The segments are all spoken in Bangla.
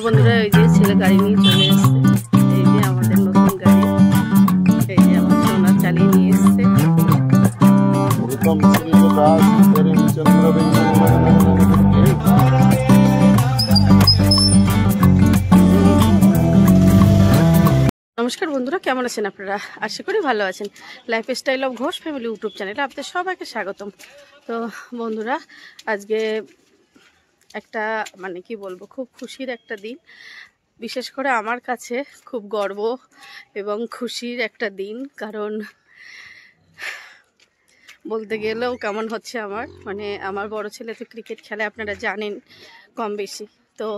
বন্ধুরা এই যে ছেলে গাড়ি নিয়ে চলে এসছে। এই যে আমাদের নতুন গাড়ি, এই যে আমার সোনা চালিয়ে নিয়ে এসছে। নমস্কার বন্ধুরা, কেমন আছেন আপনারা? আশা করি ভালো আছেন। Lifestyle of Ghosh family YouTube চ্যানেলে আপনাদের সবাইকে স্বাগতম। তো বন্ধুরা, আজকে একটা কি বলবো, খুব খুশির একটা দিন। বিশেষ করে আমার কাছে খুব গর্ব এবং খুশির একটা দিন, কারণ বলতে গেলেও কেমন হচ্ছে আমার বড় ছেলে তো ক্রিকেট খেলে, আপনারা জানেন কম বেশি। তো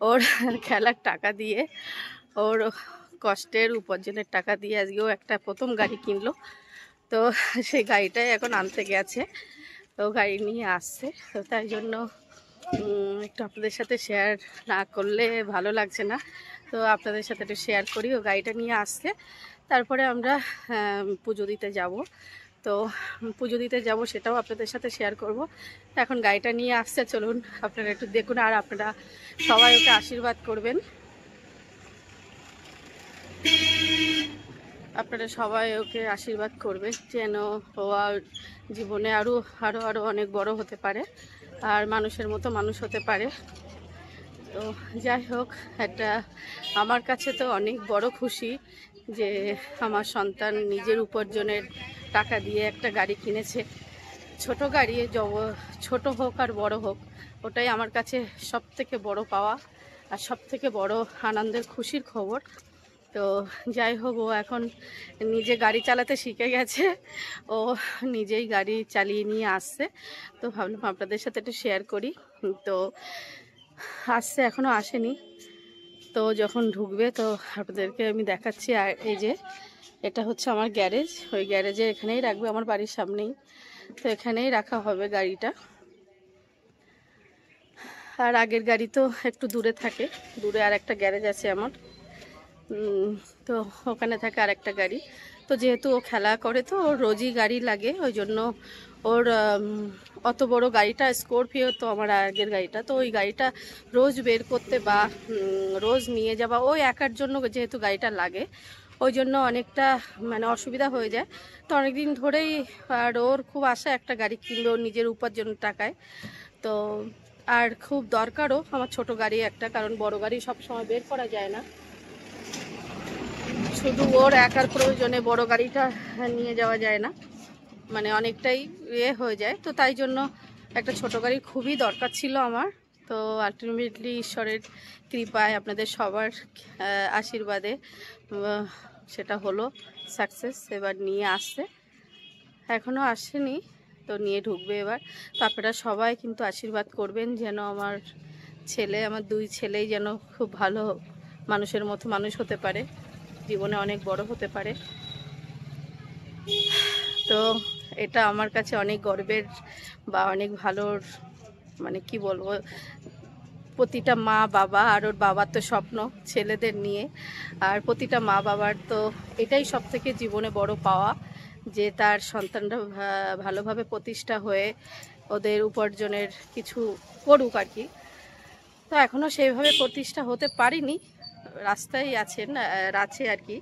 ওর খেলার টাকা দিয়ে, ওর কষ্টের উপার্জনের টাকা দিয়ে আজকেও একটা প্রথম গাড়ি কিনলো। তো সেই গাড়িটাই এখন আনতে গেছে, তো গাড়ি নিয়ে আসছে। তো তাই জন্য একটু আপনাদের সাথে শেয়ার না করলে ভালো লাগছে না, তো আপনাদের সাথে একটু শেয়ার করি। ও গাড়িটা নিয়ে আসছে, তারপরে আমরা পুজো দিতে যাব। তো পুজো দিতে যাব সেটাও আপনাদের সাথে শেয়ার করব। এখন গাড়িটা নিয়ে আসছে, চলুন আপনারা একটু দেখুন, আর আপনারা সবাই ওকে আশীর্বাদ করবেন। আপনারা সবাই ওকে আশীর্বাদ করবেন যেন ও জীবনে আরও অনেক বড় হতে পারে, আর মানুষের মতো মানুষ হতে পারে। তো যাই হোক, একটা আমার কাছে তো অনেক বড় খুশি যে আমার সন্তান নিজের উপার্জনের টাকা দিয়ে একটা গাড়ি কিনেছে। ছোট গাড়ি, ছোট হোক আর বড় হোক, ওটাই আমার কাছে সব থেকে বড় পাওয়া আর সব থেকে বড় আনন্দের খুশির খবর। তো যাই হোক, ও এখন নিজে গাড়ি চালাতে শিখে গেছে, ও নিজেই গাড়ি চালিয়ে নিয়ে আসছে। তো ভাবলাম আপনাদের সাথে একটু শেয়ার করি। তো আসছে, এখনও আসেনি, তো যখন ঢুকবে তো আপনাদেরকে আমি দেখাচ্ছি। আর এই যে এটা হচ্ছে আমার গ্যারেজ, ওই গ্যারেজে এখানেই রাখবে, আমার বাড়ির সামনেই, তো এখানেই রাখা হবে গাড়িটা। আর আগের গাড়ি তো একটু দূরে থাকে, দূরে আর একটা গ্যারেজ আছে আমার, তো ওখানে থাকে আর একটা গাড়ি। তো যেহেতু ও খেলা করে, তো ওর রোজই গাড়ি লাগে, ওই জন্য ওর অত বড় গাড়িটা স্করপিও, তো আমার আগের গাড়িটা, তো ওই গাড়িটা রোজ বের করতে বা রোজ নিয়ে যাওয়া, ওই একার জন্য যেহেতু গাড়িটা লাগে, ওই জন্য অনেকটা অসুবিধা হয়ে যায়। তো অনেক দিন ধরেই আর ওর খুব আশা একটা গাড়ি কিনবে ওর নিজের উপার্জনের টাকায়। তো আর খুব দরকারও আমার ছোট গাড়ি একটা, কারণ বড় গাড়ি সব সময় বের করা যায় না, শুধু ওর একার প্রয়োজনে বড় গাড়িটা নিয়ে যাওয়া যায় না, অনেকটাই হয়ে যায়। তো তাই জন্য একটা ছোট গাড়ি খুবই দরকার ছিল আমার। তো আলটিমেটলি ঈশ্বরের কৃপায়, আপনাদের সবার আশীর্বাদে সেটা হলো সাকসেস। এবার নিয়ে আসছে, এখনও আসেনি, তো নিয়ে ঢুকবে এবার। তো আপনারা সবাই কিন্তু আশীর্বাদ করবেন যেন আমার দুই ছেলেই যেন খুব ভালো মানুষের মতো মানুষ হতে পারে, জীবনে অনেক বড় হতে পারে। তো এটা আমার কাছে অনেক গর্বের বা অনেক ভালোর, কি বলবো, প্রতিটা মা বাবা, আর ওর বাবার তো স্বপ্ন ছেলেদের নিয়ে, আর প্রতিটা মা বাবার তো এটাই সব থেকে জীবনে বড় পাওয়া, যে তার সন্তানরা ভালোভাবে প্রতিষ্ঠা হয়ে ওদের উপার্জনের কিছু করুক আর কি। তো এখনও সেইভাবে প্রতিষ্ঠা হতে পারিনি, রাস্তায় আছে আর কি।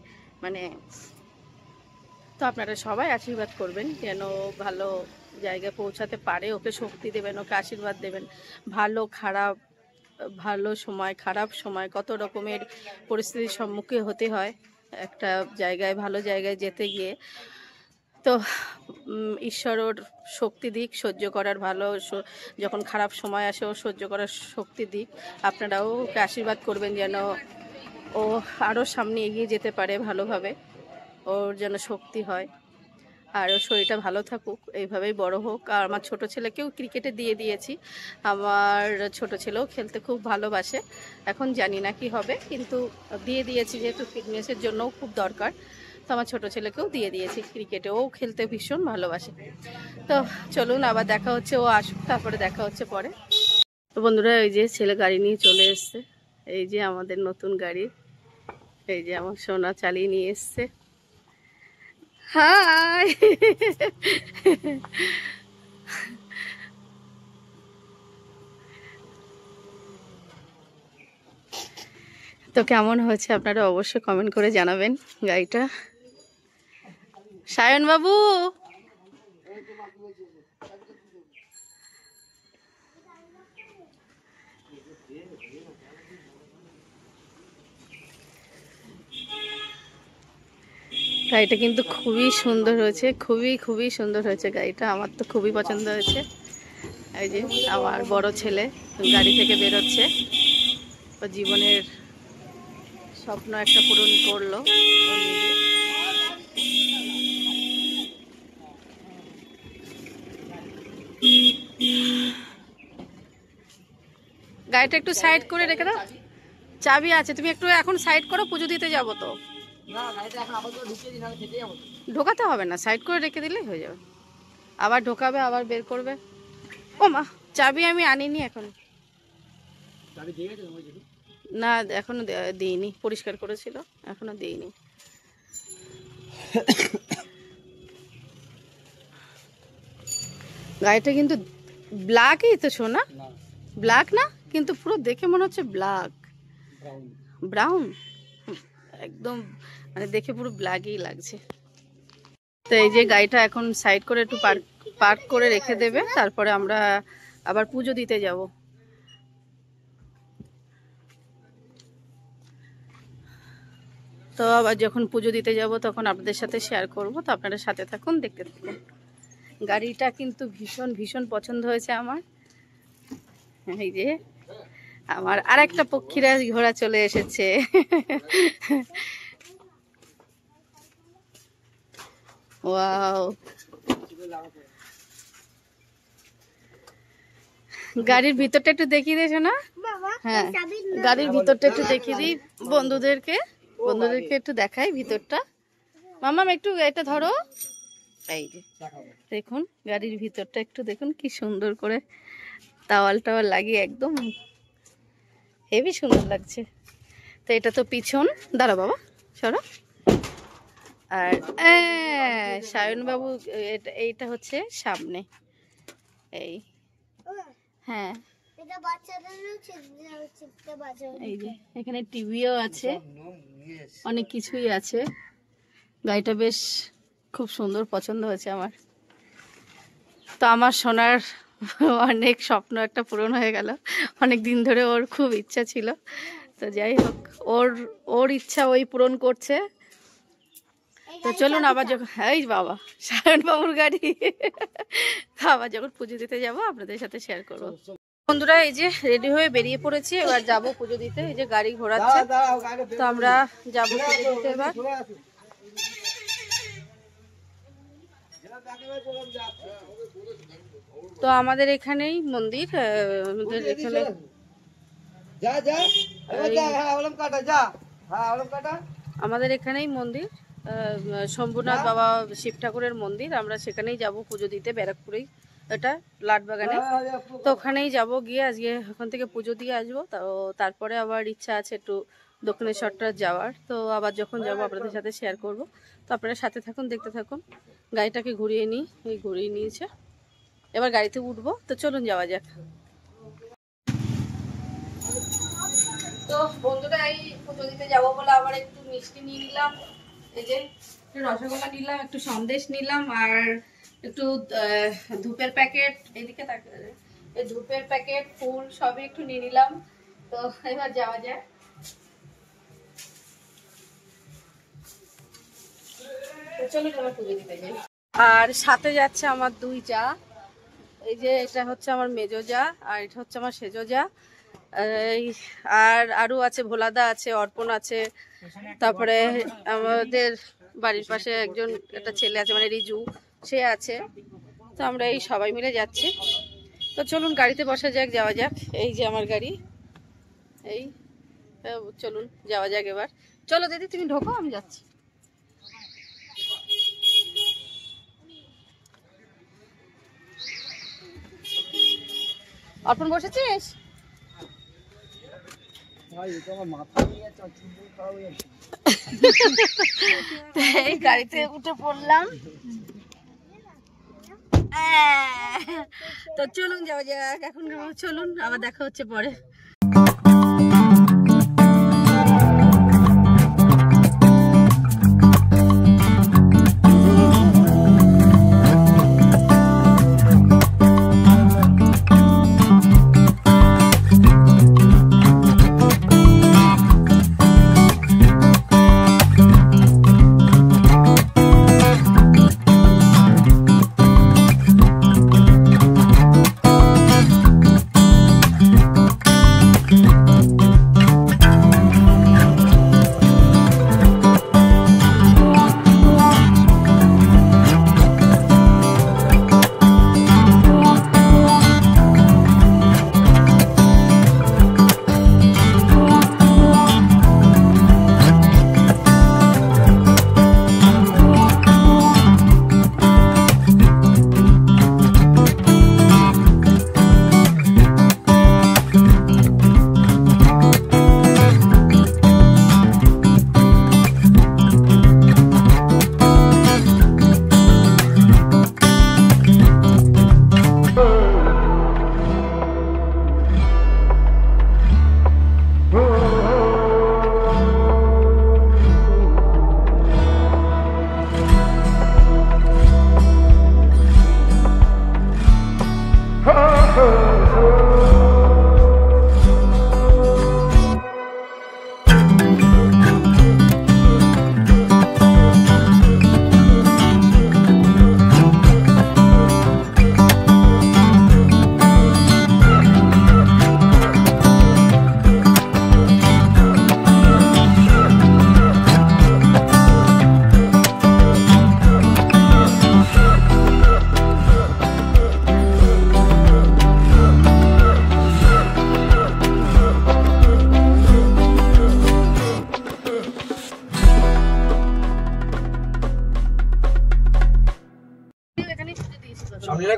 তো আপনারা সবাই আশীর্বাদ করবেন যেন ভালো জায়গায় পৌঁছাতে পারে, ওকে শক্তি দেবেন, ওকে আশীর্বাদ দেবেন। ভালো সময়, খারাপ সময়, কত রকমের পরিস্থিতির সম্মুখীন হতে হয় একটা জায়গায়, ভালো জায়গায় যেতে গিয়ে। তো ঈশ্বর ওর শক্তি দিক সহ্য করার, যখন খারাপ সময় আসে ও সহ্য করার শক্তি দিক। আপনারাও ওকে আশীর্বাদ করবেন যেন ও আরও সামনে এগিয়ে যেতে পারে ভালোভাবে, ওর যেন শক্তি হয়, আর ওর শরীরটা ভালো থাকুক, এইভাবেই বড় হোক। আর আমার ছোট ছেলেকেও ক্রিকেটে দিয়ে দিয়েছি, আমার ছোট ছেলেও খেলতে খুব ভালোবাসে। এখন জানি না কি হবে, কিন্তু দিয়ে দিয়েছি যেহেতু ফিটনেসের জন্যও খুব দরকার। তো আমার ছোট ছেলেকেও দিয়ে দিয়েছি ক্রিকেটে, ও খেলতে ভীষণ ভালোবাসে। তো চলুন আবার দেখা হচ্ছে, ও আসুক, তারপরে দেখা হচ্ছে পরে। তো বন্ধুরা, এই যে ছেলে গাড়ি নিয়ে চলে এসছে, এই যে আমাদের নতুন গাড়ি, এই যে আমার সোনা চালিয়ে নিয়ে এসছে। হাই তো কেমন হয়েছে আপনারা অবশ্যই কমেন্ট করে জানাবেন গাড়িটা। সায়ন বাবু, গাড়িটা কিন্তু খুবই সুন্দর হয়েছে, খুবই সুন্দর হয়েছে গাড়িটা। আমার তো খুবই পছন্দ হয়েছে। এই যে আমার বড় ছেলে গাড়ি থেকে বেরোচ্ছে, ও জীবনের স্বপ্ন একটা পূরণ করলো। গাড়িটা একটু সাইড করে রেখে দাও, চাবি আছে, তুমি একটু এখন সাইড করো, পুজো দিতে যাবো তো। ঢোকাতে হবে না, সাইড করে রেখে দিলেই হয়ে যাবে। আবার ঢোকাবে, আবার বের করবে। ও মা, চাবি আমি আনিনি এখন। না এখনো দিইনি, পরিষ্কার করেছিল, এখনো দিইনি। গাড়িটা কিন্তু ব্ল্যাকই তো সোনা, ব্ল্যাক না কিন্তু পুরো দেখে মনে হচ্ছে ব্ল্যাক, ব্রাউন একদম, মানে দেখে পুরো ব্ল্যাকই লাগছে। তো এই যে গাড়িটা এখন সাইড করে একটু পার্ক করে রেখে দেবে, তারপরে আমরা আবার পুজো দিতে যাব। তো আবার যখন পুজো দিতে যাব তখন আপনাদের সাথে শেয়ার করব, তো আপনারা সাথে থাকুন, দেখতে থাকুন। গাড়িটা কিন্তু ভীষণ পছন্দ হয়েছে আমার। এই যে আমার আরেকটা পক্ষীরা ঘোড়া চলে এসেছে। ওয়াও, গাড়ির ভিতরটা একটু দেখিয়ে দিয়েছো না? হ্যাঁ, গাড়ির ভিতরটা একটু দেখিয়ে দিই বন্ধুদেরকে একটু দেখাই ভিতরটা। মামাম একটু এটা ধরো। এই যে দেখুন গাড়ির ভিতরটা একটু দেখুন, কি সুন্দর করে টাওয়াল লাগিয়ে একদম হেভি সুন্দর লাগছে। তো এটা তো পিছন, দাঁড়া বাবা সরো। আর সায়ন বাবু এইটা হচ্ছে সামনে। এই হ্যাঁ, এই যে এখানে টিভিও আছে, অনেক কিছুই আছে। গাড়িটা বেশ খুব সুন্দর, পছন্দ হয়েছে আমার। তো আমার সোনার অনেক স্বপ্ন একটা পূরণ হয়ে গেল। অনেক দিন ধরে ওর খুব ইচ্ছা ছিল, তো যাই হোক ওর ইচ্ছা ওই পূরণ করছে। তো চলুন আবার যখন, এই বাবা সায়ন বাবুর গাড়ি, আবার যখন পুজো দিতে যাব আপনাদের সাথে শেয়ার করবো। বন্ধুরা এই যে রেডি হয়ে বেরিয়ে পড়েছি, এবার যাব পুজো দিতে। এই যে গাড়ি ঘোরাচ্ছে, তো আমরা যাবো পুজো দিতে এবার। তো আমাদের এখানেই মন্দির, আমাদের এখানে আমাদের এখানেই মন্দির, শম্ভুনাথ বাবা শিব ঠাকুরের মন্দির। আমরা সেখানেই যাব পুজো দিতে, ব্যারাকপুরেই, এটা লাটবাগানে। তো ওখানেই যাব, গিয়ে আজকে ওখান থেকে পুজো দিয়ে আসবো। তো তারপরে আবার ইচ্ছা আছে একটু দক্ষিণেশ্বরটা যাওয়ার, তো আবার যখন যাবো আপনাদের সাথে শেয়ার করব। তো আপনারা সাথে থাকুন, দেখতে থাকুন। গাড়িটাকে ঘুরিয়ে নিই, এই ঘুরিয়ে নিয়েছে, এবার গাড়িতে উঠবো। তো চলুন যাওয়া যাক। তো বন্ধুরা এই পুজো দিতে যাবো বলে আবার একটু মিষ্টি নিয়ে নিলাম, এই যে একটু রসগোল্লা নিলাম, একটু সন্দেশ নিলাম, আর একটু ধূপের প্যাকেট, এদিকে এই ধূপের প্যাকেট, ফুল সবই একটু নিয়ে নিলাম। তো এবার যাওয়া যায়। চলুন এবার পুজো দিতে যাই। আর সাথে যাচ্ছে আমার দুই যা, এই যে এটা হচ্ছে আমার মেজো যা, আর এটা হচ্ছে আমার সেজো যা। আর আরো আছে, ভোলাদা আছে, অর্পণ আছে, তারপরে আমাদের বাড়ির পাশে একজন একটা ছেলে আছে, মানে রিজু, সে আছে। তো আমরা এই সবাই মিলে যাচ্ছি। তো চলুন গাড়িতে বসা যাক, যাওয়া যাক। এই যে আমার গাড়ি, এই চলুন যাওয়া যাক এবার। চলো দিদি তুমি ঢোকো, আমি যাচ্ছি। অর্পণ বসেছিস? এই গাড়িতে উঠে পড়লাম। তো চলুন যাওয়া যাক এখন, চলুন আবার দেখা হচ্ছে পরে।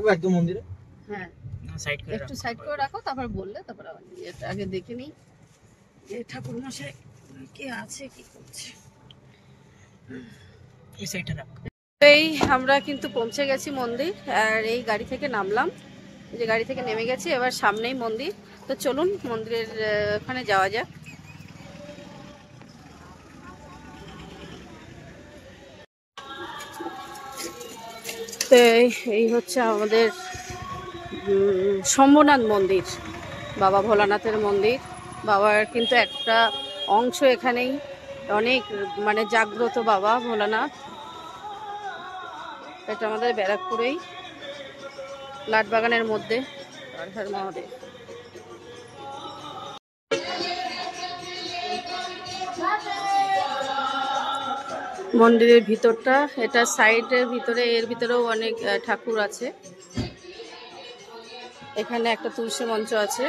রাখবো একদম মন্দিরে? হ্যাঁ সাইড করে একটু সাইড করে রাখো, তারপর বললে তারপর এটা আগে দেখে নিই যে ঠাকুর মশাই কে আছে কি করছে। এই সাইডটা রাখ। এই আমরা কিন্তু পৌঁছে গেছি মন্দির, আর এই গাড়ি থেকে নামলাম, যে গাড়ি থেকে নেমে গেছি, এবার সামনেই মন্দির। তো চলুন মন্দিরের ওখানে যাওয়া যাক। তো এই হচ্ছে আমাদের শম্ভুনাথ মন্দির, বাবা ভোলানাথের মন্দির। বাবার কিন্তু একটা অংশ এখানেই, অনেক মানে জাগ্রত বাবা ভোলানাথ। এটা আমাদের ব্যারাকপুরেই, লাটবাগানের মধ্যে। হর হর মহাদেব। মন্দিরের ভিতরটা, এটা সাইডের ভিতরে, এর ভিতরেও অনেক ঠাকুর আছে। এখানে একটা তুলসী মঞ্চ আছে,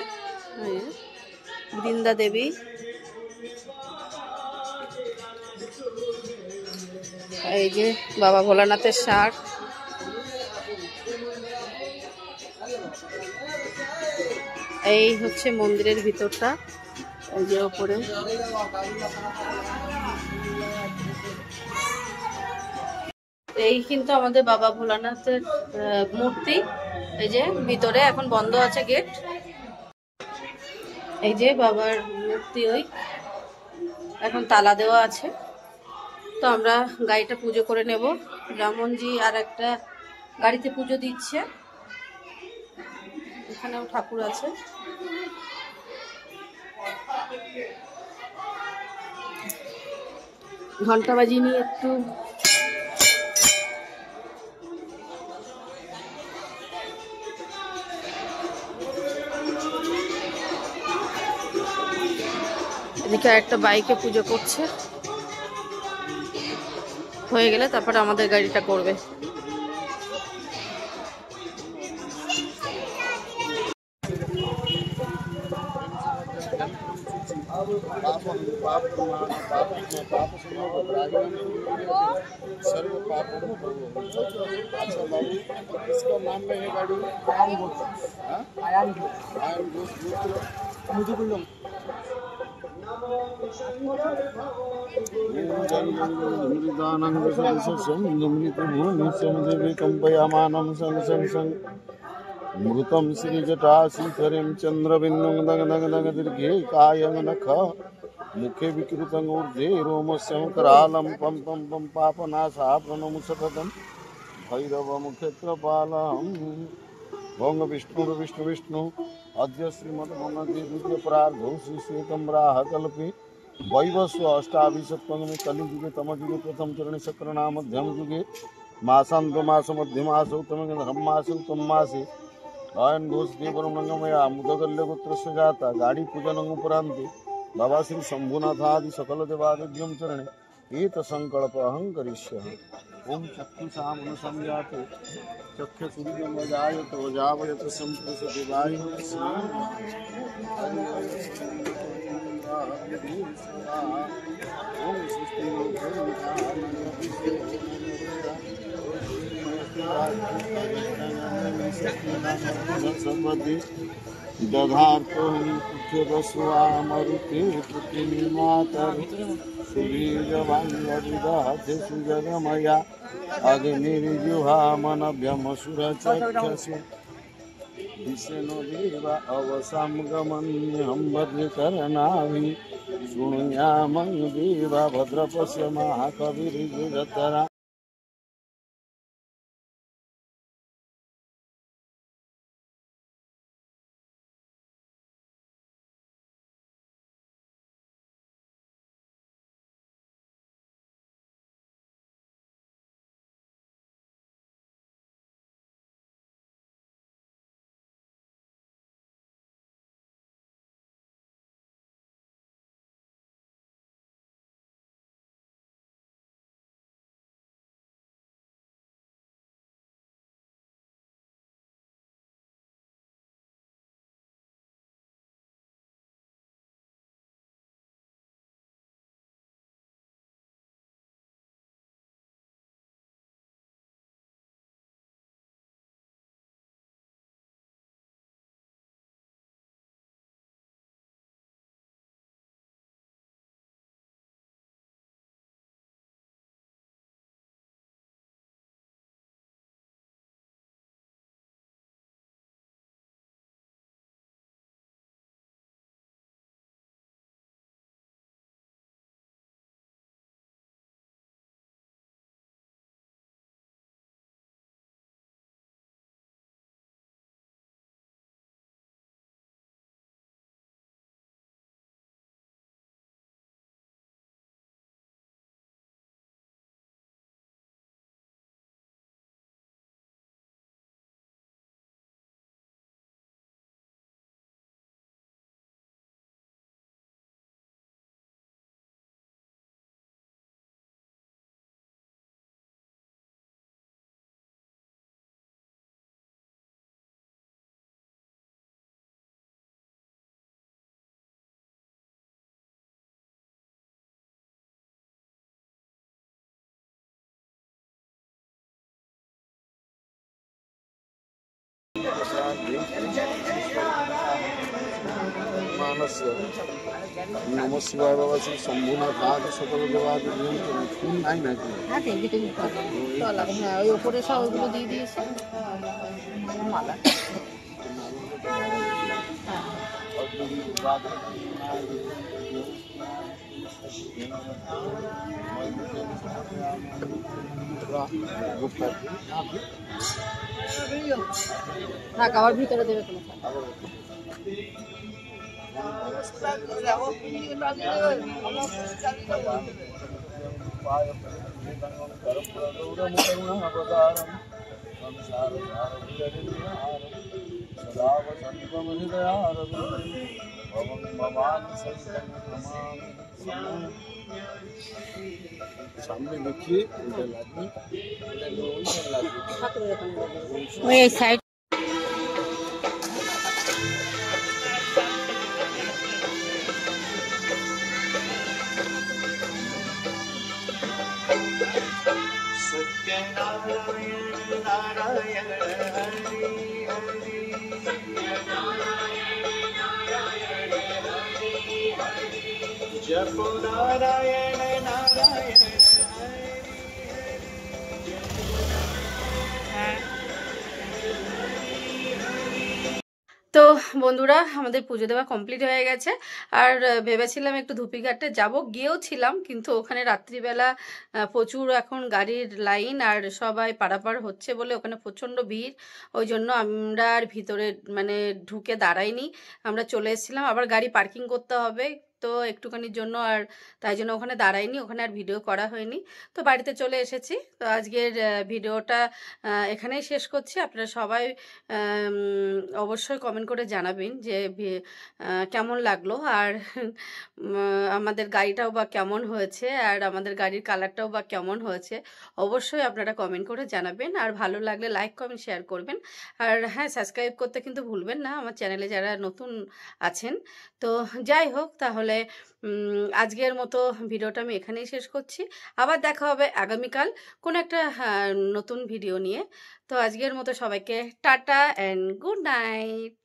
বৃন্দা দেবী। এই যে বাবা ভোলানাথের ষাঁড়। এই হচ্ছে মন্দিরের ভিতরটা, এই যে ওপরে। এই কিন্তু আমাদের বাবা ভোলানাথের মূর্তি। এই যে ভিতরে এখন বন্ধ আছে গেট। এই যে বাবার মূর্তি, ওই এখন তালা দেওয়া আছে। তো আমরা গাড়িটা পুজো করে নেব। ব্রাহ্মণজি আর একটা গাড়িতে পুজো দিচ্ছে, এখানেও ঠাকুর আছে। ঘন্টা বাজিয়ে নিয়ে একটু এদিকে একটা বাইকে পুজো করছে, হয়ে গেলে তারপরে আমাদের গাড়িটা করবে। सर्व पापों को अच्छा बाबू, इसका नाम में है गाड़ी आयन घोष मुझे बोलो मृतम श्रीजटाशीधरीं चंद्रबिंदुं दग दग दग दीर्घे कायं नख मुखे विकृतं ऊर्ध्वे रोमस्यं करालं पं पं पं पापनाशा प्रणमु सततं भैरवमुखे कृपालहं। भोंग विष्णु विष्णु विष्णु अद्य श्रीमद्भंगद्वितीय प्रार्धो श्री श्वेतम्राह कल्पे वैवस्व अष्टाभिषत्वंगमे कलियुगे तमयुगे प्रथम चरणे शक्रनाम मध्यम युगे मासान्तो मास मध्यमास उत्तम धर्मास उत्तम मासे आयन घोष देवरमया मुदगल्य गोत्रस्य जाता गाड़ी पूजन उपरांते बाबा श्री शंभुनाथादि सकल देवादिव्यम चरणे एत संकल्प अहं करिष्यामि। ओम चक्षुषामनु संजाते चक्षुसूर्यमजायत वजावयत संप्रसति वायुः ओम सृष्टि संबद्धि दधार्तो पुत्रदस्वामरुते पुत्रिमातर सुबीजवान्वविदहते सुजगमया अग्निर्जुहामनभ्यमसुरचक्षसु दिशनो देव अवसंगमन्यहं भद्रकरणाभि शृणुयामं देव भद्रपश्य महाकविर्जुरतरा। নম শিবায় বাবা শ্রী শম্ভুনাথ আদি সকল দেবাদি ফুল নাই নাকি? হ্যাঁ, ওই ওপরে সব ওইগুলো দিয়ে দিয়েছে মালা। থাক, আবার ভিতরে দেবে কোনো। সামনে দেখিয়ে লাগবে ওই সাইড তো বন্ধুরা, আমাদের পুজো দেওয়া কমপ্লিট হয়ে গেছে। আর ভেবেছিলাম একটু ধুপিঘাটে যাব, গিয়েও ছিলাম, কিন্তু ওখানে রাত্রিবেলা প্রচুর এখন গাড়ির লাইন আর সবাই পারাপার হচ্ছে বলে ওখানে প্রচণ্ড ভিড়। ওই জন্য আমরা আর ভিতরে মানে ঢুকে দাঁড়াইনি, আমরা চলে এসেছিলাম। আবার গাড়ি পার্কিং করতে হবে তো একটুখানির জন্য, আর তাই জন্য ওখানে দাঁড়াইনি, ওখানে আর ভিডিও করা হয়নি। তো বাড়িতে চলে এসেছি। তো আজকের ভিডিওটা এখানেই শেষ করছি। আপনারা সবাই অবশ্যই কমেন্ট করে জানাবেন যে কেমন লাগলো, আর আমাদের গাড়িটাও বা কেমন হয়েছে, আর আমাদের গাড়ির কালারটাও বা কেমন হয়েছে। অবশ্যই আপনারা কমেন্ট করে জানাবেন, আর ভালো লাগলে লাইক কমেন্ট শেয়ার করবেন। আর হ্যাঁ, সাবস্ক্রাইব করতে কিন্তু ভুলবেন না আমার চ্যানেলে যারা নতুন আছেন। তো যাই হোক, তাহলে আজকের মতো ভিডিওটা আমি এখানেই শেষ করছি। আবার দেখা হবে আগামীকাল কোনো একটা নতুন ভিডিও নিয়ে। তো আজকের মতো সবাইকে টাটা অ্যান্ড গুড নাইট।